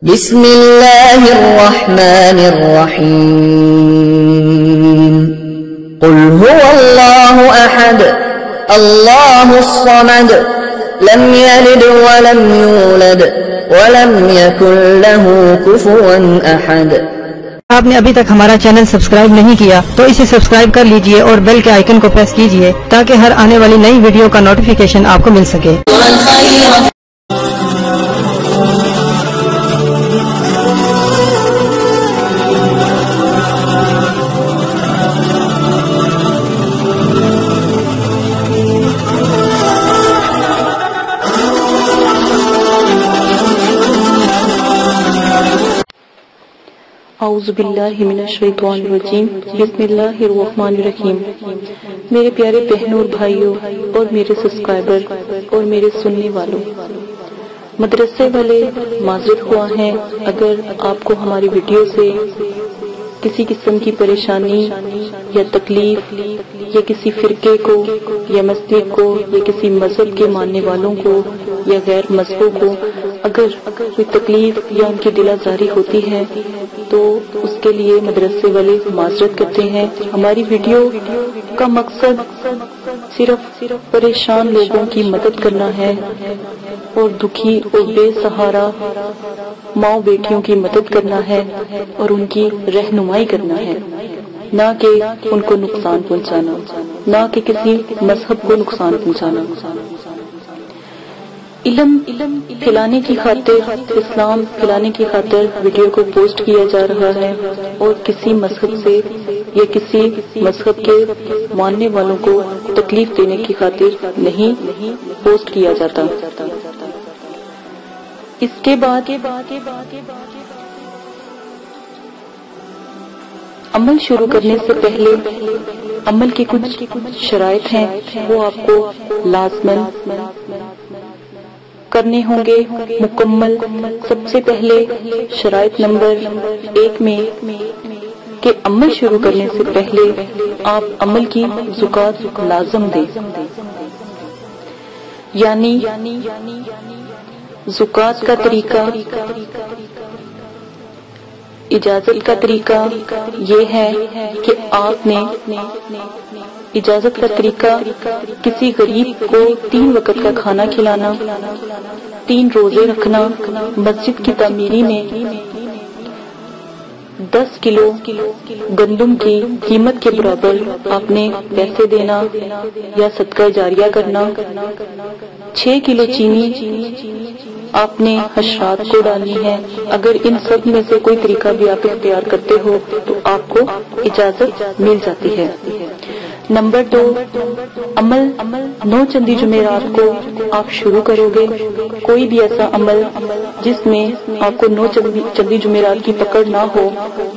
بسم اللہ الرحمن الرحیم قل هو اللہ احد اللہ الصمد لم یلد ولم یولد ولم یکن له کفوا احد۔ آپ نے ابھی تک ہمارا چینل سبسکرائب نہیں کیا تو اسے سبسکرائب کر لیجئے اور بیل کے آئیکن کو پریس کیجئے تاکہ ہر آنے والی نئی ویڈیو کا نوٹیفیکیشن آپ کو مل سکے۔ اعوذ باللہ من الشیطان الرجیم بسم اللہ الرحمن الرحیم۔ میرے پیارے بہنوں اور بھائیوں اور میرے سبسکرائبر اور میرے سننے والوں، مدرسے والے معذرت خواہ ہیں اگر آپ کو ہماری ویڈیو سے کسی قسم کی پریشانی یا تکلیف یا کسی فرقے کو یا مسجد کو یا کسی مذہب کے ماننے والوں کو یا غیر مذہبوں کو اگر کوئی تکلیف یا ان کی دل آزاری ہوتی ہے تو اس کے لیے مدرسے والے معذرت کرتے ہیں۔ ہماری ویڈیو کا مقصد صرف پریشان لوگوں کی مدد کرنا ہے اور دکھی اور بے سہارا ماں بیٹیوں کی مدد کرنا ہے اور ان کی رہنمائی کرنا ہے، نہ کہ ان کو نقصان پہنچانا، نہ کہ کسی مذہب کو نقصان پہنچانا۔ علم پھیلانے کی خاطر، اسلام پھیلانے کی خاطر ویڈیو کو پوسٹ کیا جا رہا ہے اور کسی مذہب سے یا کسی مذہب کے ماننے والوں کو تکلیف دینے کی خاطر نہیں پوسٹ کیا جاتا۔ اس کے بعد عمل شروع کرنے سے پہلے عمل کی کچھ شرائط ہیں، وہ آپ کو لازماً کرنے ہوں گے مکمل۔ سب سے پہلے شرائط نمبر 1 میں کہ عمل شروع کرنے سے پہلے آپ عمل کی زکوٰۃ لازم دیں، یعنی زکوٰۃ کا طریقہ، اجازت کا طریقہ یہ ہے کہ آپ نے اجازت کا طریقہ کسی غریب کو 3 وقت کا کھانا کھلانا، 3 روزے رکھنا، مسجد کی تعمیری میں 10 کلو گندم کی قیمت کے برابر آپ نے پیسے دینا یا صدقہ جاریہ کرنا، 6 کلو چینی آپ نے حشرات کو ڈالنی ہے۔ اگر ان سب میں سے کوئی طریقہ بھی آپ اختیار کرتے ہو تو آپ کو اجازت مل جاتی ہے۔ نمبر 2، عمل 9 چندی جمعرات کو آپ شروع کرو گے۔ کوئی بھی ایسا عمل جس میں آپ کو 9 چندی جمعرات کی پکڑ نہ ہو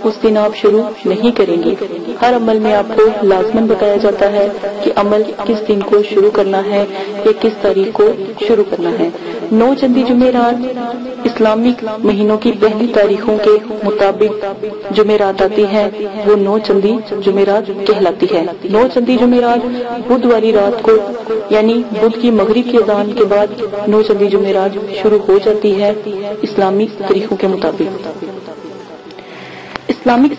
اس دن آپ شروع نہیں کریں گے۔ ہر عمل میں آپ کو لازماً بتایا جاتا ہے کہ عمل کس دن کو شروع کرنا ہے یا کس تاریخ کو شروع کرنا ہے۔ 9 چندی جمعرات اسلامک مہینوں کی پہلی تاریخوں کے مطابق جمعرات آتی ہے، وہ 9 چندی جمعرات کہلاتی ہے۔ 9 چندی جمعرات بدھ والی رات کو یعنی بدھ کی مغرب کی اذان کے بعد 9 چندی جمعرات شروع ہو جاتی ہے اسلامی طریقوں کے مطابق۔ اسلامک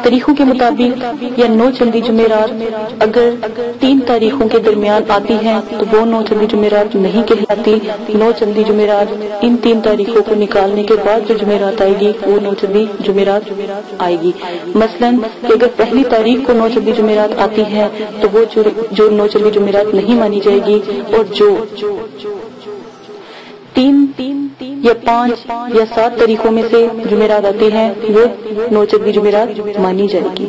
طریقوں کے مطابق یا 9 چندی جمعرات اگر 3 تاریخوں کے درمیان آتی ہیں تو وہ 9 چندی جمعرات نہیں کہلاتی۔ 9 چندی جمعرات ان 3 تاریخوں کو نکالنے کے بعد جو جمعرات آئے گی وہ 9 چندی جمعرات آئے گی۔ مثلاً کہ اگر پہلی تاریخ کو 9 چندی جمعرات آتی ہے تو وہ جو 9 چندی جمعرات نہیں مانی جائے گی، اور جو 3 یا 5 یا 7 تاریخوں میں سے جمعرات آتی ہیں وہ 9 چندی جمعرات مانی جائے گی۔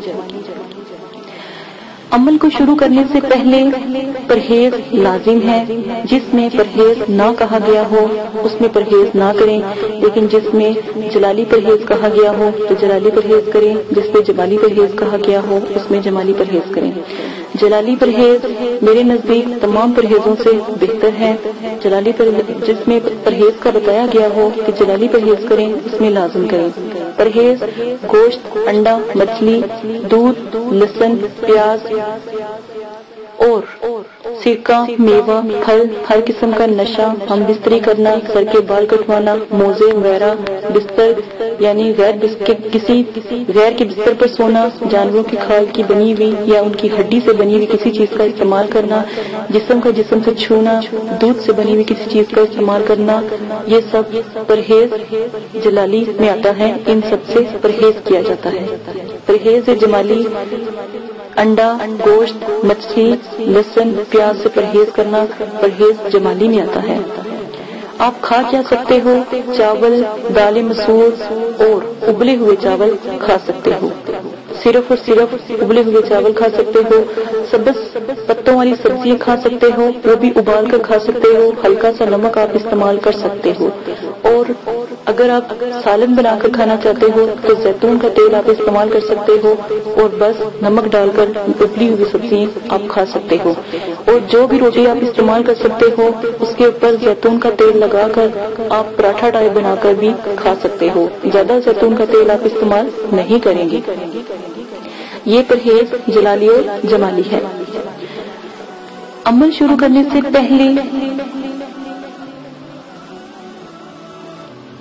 عمل کو شروع کرنے سے پہلے پرہیز لازم ہے۔ جس میں پرہیز نہ کہا گیا ہو اس میں پرہیز نہ کریں، لیکن جس میں جلالی پرہیز کہا گیا ہو تو جلالی پرہیز کریں، جس میں جمالی پرہیز کہا گیا ہو اس میں جمالی پرہیز کریں۔ جلالی پرہیز میرے نزدیک تمام پرہیزوں سے بہتر ہے۔ جلالی جس میں پرہیز کا بتایا گیا ہو کہ جلالی پرہیز کریں اس میں لازم کریں۔ پرہیز گوشت، انڈا، مچھلی، دودھ، لہسن، پیاز اور सिरका, मेवा, फल, हर किस्म का नशा, हम बिस्तरी करना, सर के बाल कटवाना, मोजे वगैरह, बिस्तर यानी किसी गैर के बिस्तर पर सोना, जानवरों की खाल की बनी हुई या उनकी हड्डी से बनी हुई किसी चीज का इस्तेमाल करना, जिस्म से छूना, दूध से बनी हुई किसी चीज का इस्तेमाल करना, ये सब परहेज जलाली में आता है। इन सब से परहेज किया जाता है। परहेज जमाली अंडा, गोश्त, मछली, लहसुन, प्याज से परहेज करना परहेज जमाली में आता है। आप खा क्या सकते हो? चावल, दालें मसूर और उबले हुए चावल खा सकते हो। सिर्फ और सिर्फ उबले हुए चावल खा सकते हो। सब्ज पत्तों वाली सब्जियां खा सकते हो, वो भी उबाल कर खा सकते हो। हल्का सा नमक आप इस्तेमाल कर सकते हो। और अगर आप सालन बनाकर खाना चाहते हो तो जैतून का तेल आप इस्तेमाल कर सकते हो और बस नमक डालकर उबली हुई सब्जियां आप खा सकते हो। और जो भी रोटी आप इस्तेमाल कर सकते हो उसके ऊपर जैतून का तेल लगाकर आप पराठा टाइप बनाकर भी खा सकते हो। ज्यादा जैतून का तेल आप इस्तेमाल नहीं करेंगे। ये परहेज जलाली और जमाली है। अमल शुरू करने से पहले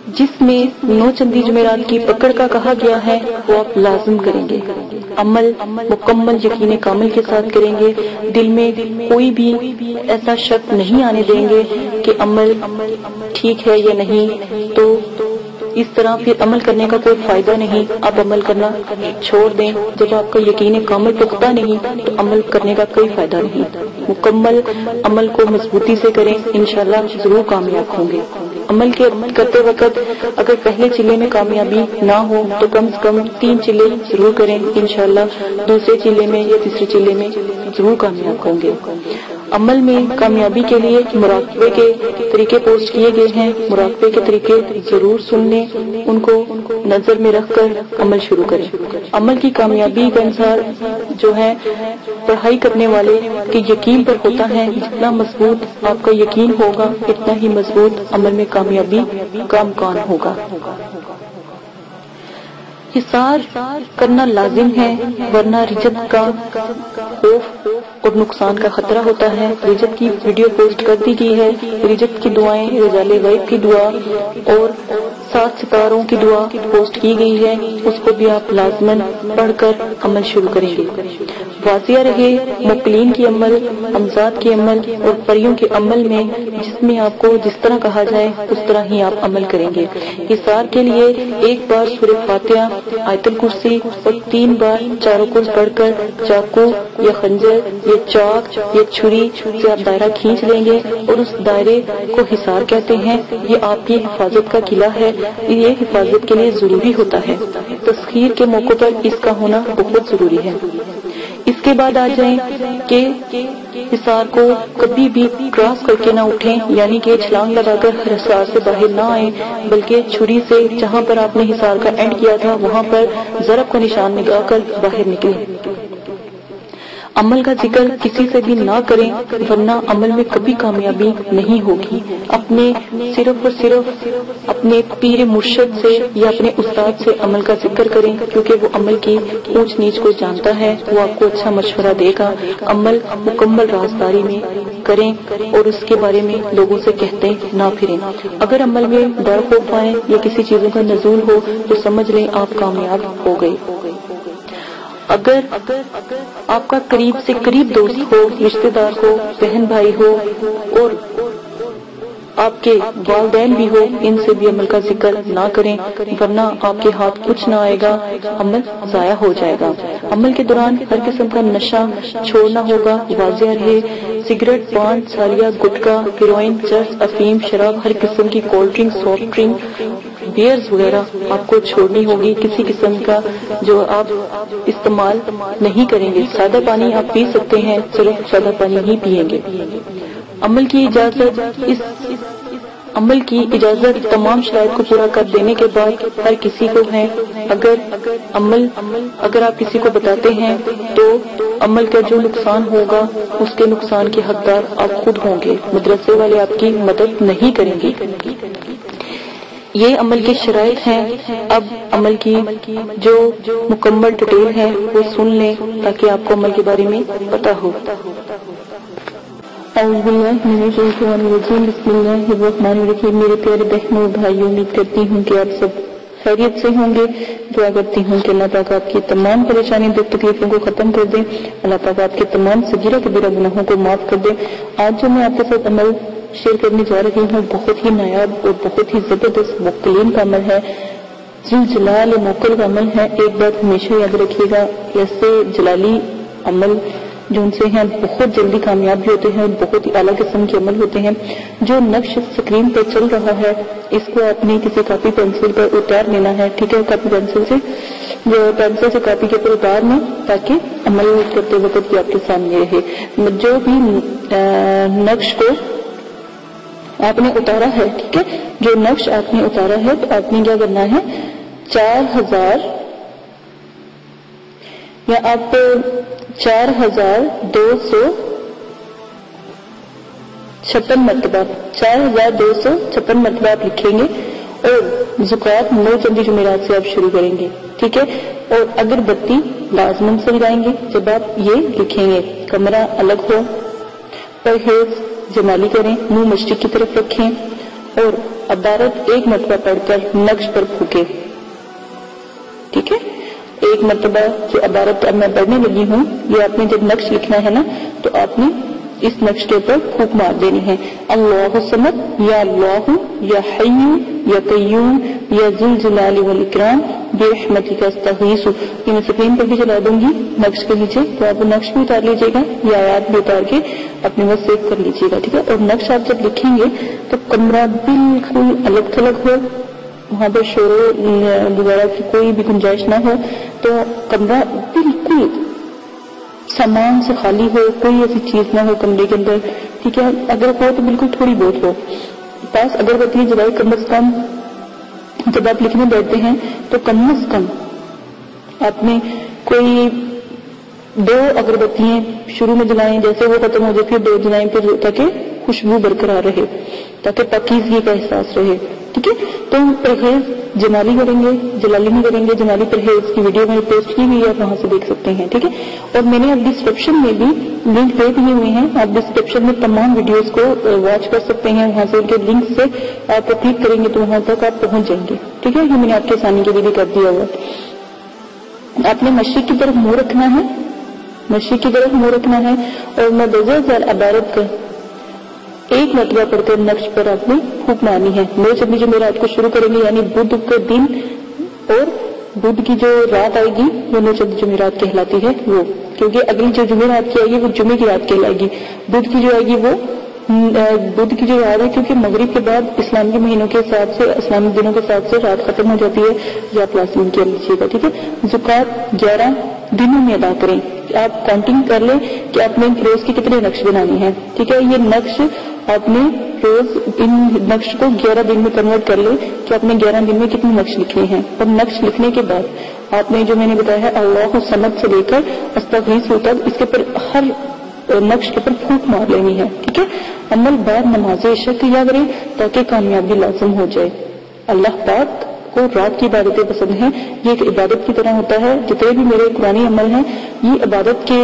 जिसमें 9 चंदी जुमेरात की पकड़ का कहा गया है वो आप लाजिम करेंगे। अमल मुकम्मल यकीन कामिल के साथ करेंगे। दिल में कोई भी ऐसा शक नहीं आने देंगे कि अमल ठीक है या नहीं, तो इस तरह फिर अमल करने का कोई फायदा नहीं। आप अमल करना छोड़ दें। जब आपका यकीन कामिल पुख्ता नहीं तो अमल करने का कोई फायदा नहीं। मुकम्मल अमल को मजबूती से करें, इंशाल्लाह जरूर कामयाब होंगे। अमल करते वक्त अगर पहले चिल्ले में कामयाबी ना हो तो कम से कम 3 चिल्ले जरूर करें, इंशाल्लाह दूसरे चिल्ले में या तीसरे चिल्ले में जरूर कामयाब होंगे। अमल में कामयाबी के लिए मुराकबे के तरीके पोस्ट किए गए हैं। मुराकबे के तरीके जरूर सुन लें, उनको नजर में रखकर अमल शुरू करें। अमल की कामयाबी का अनुसार जो है पढ़ाई करने वाले के यकीन पर होता है। जितना मजबूत आपका यकीन होगा इतना ही मजबूत अमल में कामयाबी का इम्कान होगा। हिसार करना लाजिम है, वरना रिजत का खौफ और नुकसान का खतरा होता है। रिजत की वीडियो पोस्ट कर दी गई है। रिजत की दुआएं, रजाले गैब की दुआ और 7 सितारों की दुआ पोस्ट की गई है, उसको भी आप लाजमन पढ़कर अमल शुरू करेंगे। वाजिया रहे मुकलीन की अमल, अमजाद की अमल और परियों के अमल में, जिसमें आपको जिस तरह कहा जाए उस तरह ही आप अमल करेंगे। हिसार के लिए 1 बार सूरह फातिहा, आयतुल कुर्सी और 3 बार चारों कुर्स पढ़कर चाकू या खंजर या चाक या छुरी से आप दायरा खींच लेंगे और उस दायरे को हिसार कहते हैं। ये आपकी हिफाजत का किला है। ये हिफाजत के लिए जरूरी होता है। तस्खीर के मौके पर इसका होना बहुत जरूरी है। इसके बाद आ जाएं कि हिसार को कभी भी क्रॉस करके ना उठें, यानी कि छलांग लगाकर हिसार से बाहर ना आए, बल्कि छुरी से जहां पर आपने हिसार का एंड किया था वहां पर ज़रब का निशान लगाकर बाहर निकलें। अमल का जिक्र किसी से भी ना करें, वरना अमल में कभी कामयाबी नहीं होगी। अपने सिर्फ और सिर्फ अपने पीर मुर्शिद से या अपने उस्ताद से अमल का जिक्र करें, क्योंकि वो अमल की ऊंच नीच को जानता है। वो आपको अच्छा मशवरा देगा। अमल मुकम्मल राजदारी में करें और उसके बारे में लोगों से कहते ना फिरें। अगर अमल में डर खौफ आए या किसी चीजों का नजूल हो तो समझ लें आप कामयाब हो गए। अगर आपका करीब से करीब दोस्त हो, रिश्तेदार हो, बहन भाई हो और आपके वालिदैन भी हो, इनसे भी अमल का जिक्र ना करें, वरना आपके हाथ कुछ ना आएगा, अमल जाया हो जाएगा। अमल के दौरान हर किस्म का नशा छोड़ना होगा। वाजिया रहे सिगरेट, पान, सालिया, गुटखा, हेरोइन, चर्स, अफीम, शराब, हर किस्म की cold drink, soft drink, beers वगैरह आपको छोड़नी होगी। किसी किस्म का जो आप इस्तेमाल नहीं करेंगे। सादा पानी आप पी सकते हैं, सिर्फ सादा पानी ही पिएंगे। अमल की इजाजत तमाम शराइत को पूरा कर देने के बाद हर किसी को है। अगर आप किसी को बताते हैं तो अमल का जो नुकसान होगा उसके नुकसान के हकदार आप खुद होंगे। मदरसे वाले आपकी मदद नहीं करेंगे। ये अमल के शराइत हैं। अब अमल की जो मुकम्मल डिटेल है वो सुन लें ताकि आपको अमल के बारे में पता हो। बिस्मिल्लाहिर्रहमानिर्रहीम। मेरे प्यारे बहनों भाइयों, उम्मीद करती हूँ कि आप सब खैरियत से होंगे। दुआ करती हूँ कि अल्लाह पाक आपकी तमाम परेशानी दुख तकलीफों को खत्म कर दे, अल्लाह पाक आपके तमाम सगीरा कबीरा गुनाहों को माफ कर दे। आज जो मैं आपके साथ अमल शेयर करने जा रही हूँ बहुत ही नायाब और बहुत ही जबरदस्त मुक्कलीन का अमल है, जुलजलाल मुक्कल का अमल है। एक बात हमेशा याद रखिएगा, ऐसे जलाली अमल जो उनसे हैं बहुत जल्दी कामयाब भी होते हैं और बहुत ही आला किस्म के अमल होते हैं। जो नक्श स्क्रीन पर चल रहा है इसको आपने किसी कॉपी पेंसिल पर उतार लेना है, ठीक है। कॉपी पेंसिल से कॉपी के ऊपर उतार लें ताकि अमल करते वक्त भी आपके सामने रहे। जो भी नक्श को आपने उतारा है, ठीक है, जो नक्श आपने उतारा है तो आपने क्या करना है, 4000 या आप 4256 मरतबा 4256 मरतबा आप लिखेंगे और ज़कात 9 चंदी जुमेरात से आप शुरू करेंगे, ठीक है। और अगरबत्ती लाजमन से लगाएंगे जब आप ये लिखेंगे। कमरा अलग हो, परहेज जमाली करें, मुंह मस्जिद की तरफ रखें और अबारत 1 मरतबा पढ़कर नक्श पर फूके, ठीक है। 1 मरतबा जो अबारत अब मैं पढ़ने लगी हूँ, ये आपने जब नक्श लिखना है ना तो आपने इस नक्श के ऊपर फूक मार देनी है। अल्लाहु समद, या अल्लाहु, या हय्यु, या कय्यूम, या जुल जलाली वल इकराम बिरहमतिका अस्तगीसु। ये मैं स्क्रीन पर भी चला दूंगी नक्श के नीचे, तो आप नक्श भी उतार लीजिएगा, ये आयात भी उतार के अपने बस सेव कर लीजिएगा, ठीक है। और नक्श आप जब लिखेंगे तो कमरा बिल्कुल अलग थलग हो, वहां पर शोर वगैरह की कोई भी गुंजाइश ना हो, तो कमरा बिल्कुल सामान से खाली हो, कोई ऐसी चीज ना हो कमरे के अंदर, ठीक है। अगर हो तो बिल्कुल थोड़ी बहुत हो पास। अगरबत्ती जलाए कम से कम, जब आप लिखने बैठते हैं तो कम से कम आपने कोई 2 अगरबत्तियां शुरू में जलाएं, जैसे वो खत्म हो जाए फिर 2 जलाएं, फिर ताकि खुशबू बरकरार रहे, ताकि पाकीज़गी का एहसास रहे, ठीक है। तो परहेज जमाली करेंगे, जलाली नहीं करेंगे। जमाली परहेज की वीडियो मैंने पोस्ट की हुई है, आप वहां से देख सकते हैं, ठीक है। और मैंने अब डिस्क्रिप्शन में भी लिंक दे दिए हुए हैं, आप डिस्क्रिप्शन में तमाम वीडियोस को वॉच कर सकते हैं, वहां से उनके लिंक से आप क्लिक करेंगे तो वहां तक आप पहुंच जाएंगे, ठीक है। ये मैंने आपके आसानी के लिए भी कर दिया हुआ। आपने मशरिक की तरफ मुंह रखना है, मशरिक की तरफ मुंह रखना है और मदज़ अबारत का 1 मरतबा पढ़कर नक्श पर आपने फूक मारनी है। 9 चंदी जुमेरात को शुरू करेंगे, यानी बुध के दिन और बुध की जो रात आएगी वो 9 चंदी जुमेरात कहलाती है वो, क्योंकि अगली जो जुमेरात की आएगी वो जुमे की रात कहलाएगी। बुध की जो आएगी वो बुध की जो रात है, क्योंकि मगरिब के बाद इस्लामी महीनों के हिसाब से, इस्लामी दिनों के हिसाब से रात खत्म हो जाती है, या आप लाज़िम कह लीजिएगा, ठीक है। ज़कात 11 दिनों में अदा करें। आप काउंटिंग कर लें कि आपने रोज की कितने नक्श बनानी है, ठीक है। ये नक्श आपने रोज इन नक्श को 11 दिन में कन्वर्ट कर ले कि आपने 11 दिन में कितने नक्श लिखने हैं। और नक्श लिखने के बाद आपने जो मैंने बताया है अल्लाहु समद से लेकर अस्तगीसु तक, इसके ऊपर हर नक्श के ऊपर फूक मार लेनी है, ठीक है। अमल बाद नमाज इशा किया करें ताकि कामयाबी लाजिम हो जाए। अल्लाह पाक को रात की इबादतें पसंद हैं, ये एक इबादत की तरह होता है। जितने भी मेरे कुरानी अमल हैं ये इबादत के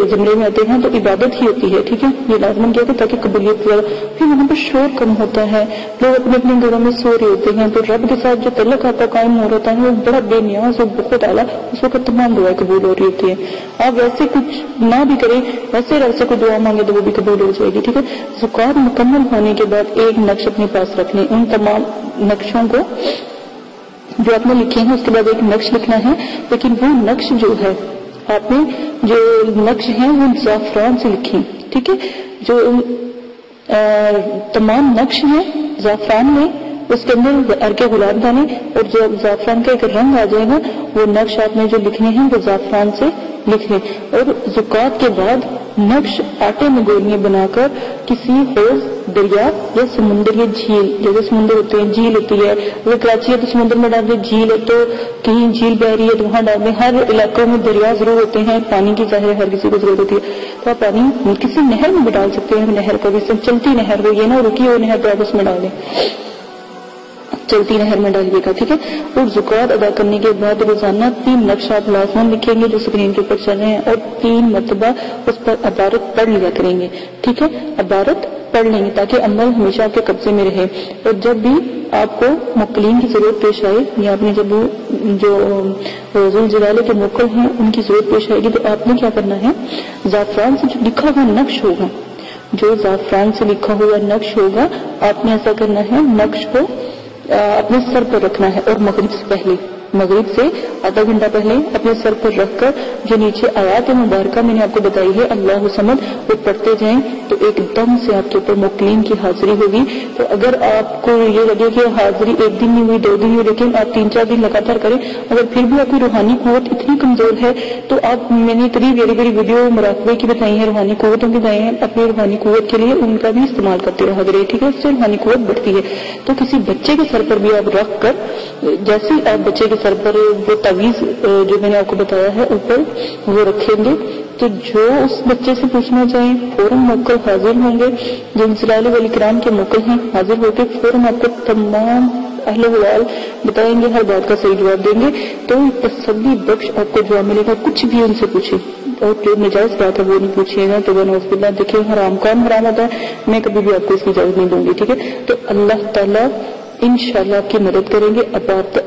ज़मरे में आते हैं, तो इबादत ही होती है, ठीक है। ये लाजमन किया था ताकि कबूलियत ज्यादा। फिर वहां पर शोर कम होता है, लोग अपने अपने घरों में सो रहे होते हैं, तो रब के साथ जो तल्लुक आता कायम हो रहा है वो बड़ा बेनियाज और बहुत आला, उस वक्त तमाम दुआएं कबूल हो रही होती है। आप वैसे कुछ ना भी करें, वैसे रब से कोई दुआ मांगे तो वो भी कबूल हो जाएगी, ठीक है। ज़कात मुकम्मल होने के बाद 1 नक्श अपने पास रख लें। उन तमाम नक्शों को जो आपने लिखे हैं उसके बाद 1 नक्श लिखना है, लेकिन वो नक्श जो है आपने जो नक्श हैं वो ज़ाफ़रान से लिखें, ठीक है। जो तमाम नक्श हैं ज़ाफ़रान में, उसके अंदर अर्के गुलाब दाने और जो ज़ाफ़रान का एक रंग आ जाएगा वो नक्श आपने जो लिखने हैं वो ज़ाफ़रान से लिख लें। और ज़कात के बाद नक्श आटे में गोलियां बनाकर किसी हौज, दरिया या समुद्र या झील, जैसे समुद्र होते हैं, झील होती है, अगर कराची है तो समुद्र में डाल दें, झील है तो कहीं झील बह रही है तो वहां डाल दें। हर इलाकों में दरिया जरूर होते हैं, पानी की ज़ाहिर हर किसी को जरूरत होती है, तो आप पानी किसी नहर में भी डाल सकते हैं। नहर को भी चलती नहर हो, ये ना रुकी हो नहर तो आप उसमें डाल दें। چلتی نہر میں ڈالیے گا، ٹھیک ہے. اور زکوٰۃ ادا کرنے کے بعد روزانہ 3 نقش آپ لازماً لکھیں گے جو اسکرین کے اوپر چل رہے ہیں، اور 3 مرتبہ اس پر عبارت پڑھ لیا کریں گے، ٹھیک ہے. عبارت پڑھ لیں گے تاکہ عمل ہمیشہ آپ کے قبضے میں رہے. اور جب بھی آپ کو موکلین کی ضرورت پیش آئے، یا آپ نے جب جو ذوالجلال کے موکل ہیں ان کی ضرورت پیش آئے گی، تو آپ نے کیا کرنا ہے، زعفران سے جو لکھا ہوا نقش ہوگا، جو زعفران سے لکھا ہوا نقش ہوگا، آپ نے ایسا کرنا ہے، نقش کو اپنے سر پر رکھنا ہے، اور مغرب سے آدھا گھنٹہ پہلے اپنے سر پر رکھ کر جو نیچے آیات مبارکہ میں نے آپ کو بتائی ہے اللہ صمد، وہ پڑھتے جائیں تو ایک دم سے آپ کے اوپر موکلین کی حاضری ہوگی. تو اگر آپ کو یہ لگے کہ حاضری 1 دن نہیں ہوئی 2 دن ہوئی، لیکن آپ 3-4 دن لگاتار کریں، اگر پھر بھی آپ کی روحانی قوت اتنی کمزور ہے تو آپ، میں نے اتنی بڑی ویڈیو مراقبے کی بتائی ہے، روحانی قوتوں کی بتائی ہیں، اپنی روحانی قوت کے لیے ان کا بھی استعمال کرتے رہا کریں، ٹھیک ہے. اس سے روحانی قوت بڑھتی ہے. تو کسی بچے کے سر پر بھی آپ رکھ کر، جیسے آپ بچے کے سر پر وہ تعویذ جو میں نے آپ کو بتایا ہے اوپر وہ رکھیں گے، تو جو اس بچے سے پوچھنا چاہیں فوراً موکل حاضر ہوں گے. جو ذوالجلال والاکرام کے موکل ہیں حاضر ہو کے فوراً آپ کو تمام اہل حوال بتائیں گے، ہر بات کا صحیح جواب دیں گے. تو تسلی بخش آپ کو جواب ملے گا. کچھ بھی ان سے پوچھیں، اور جو نجائز بات ہے وہ نہیں پوچھیے گا. تو نعوذ باللہ، دیکھیں حرام کام حرام ہوتا ہے، میں کبھی بھی آپ کو اس کی اجازت نہیں دوں گی، ٹھیک ہے. تو اللہ تعالیٰ انشاءاللہ آپ کی مدد کریں گے. اب بات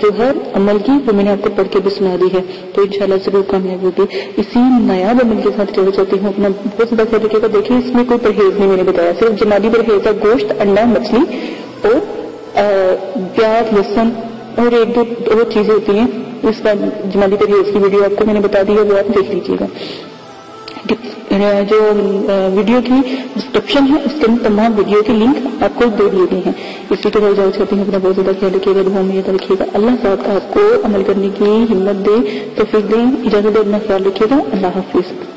جو ہے عمل کی وہ میں نے آپ کو پڑھ کے بھی سنا دی ہے، تو انشاءاللہ ضرور کامیاب ہوگی. اسی نایاب عمل کے ساتھ چلنا چاہتی ہوں. اپنا بہت زیادہ خیال رکھیے گا. دیکھیے اس میں کوئی پرہیز نہیں میں نے بتایا، صرف جمادی پرہیز ہے، گوشت، انڈا، مچھلی اور پیاز، لہسن اور 1-2 اور چیزیں ہوتی ہیں. اس کا جمادی پرہیز کی ویڈیو آپ کو میں نے بتا دی ہے، وہ آپ دیکھ لیجیے گا. جو ویڈیو کی ڈسکرپشن ہے اس کے اندر تمام ویڈیو کے لنک آپ کو دے دیے گئے ہیں. اسی کے بعد جاؤ چاہتی ہوں، اپنا بہت زیادہ خیال رکھیے گا، دعا میں یاد رکھیے گا. اللہ صاحب کا آپ کو عمل کرنے کی ہمت دے، توفیق دے، اجازت دے. اپنا خیال رکھیے گا. اللہ حافظ.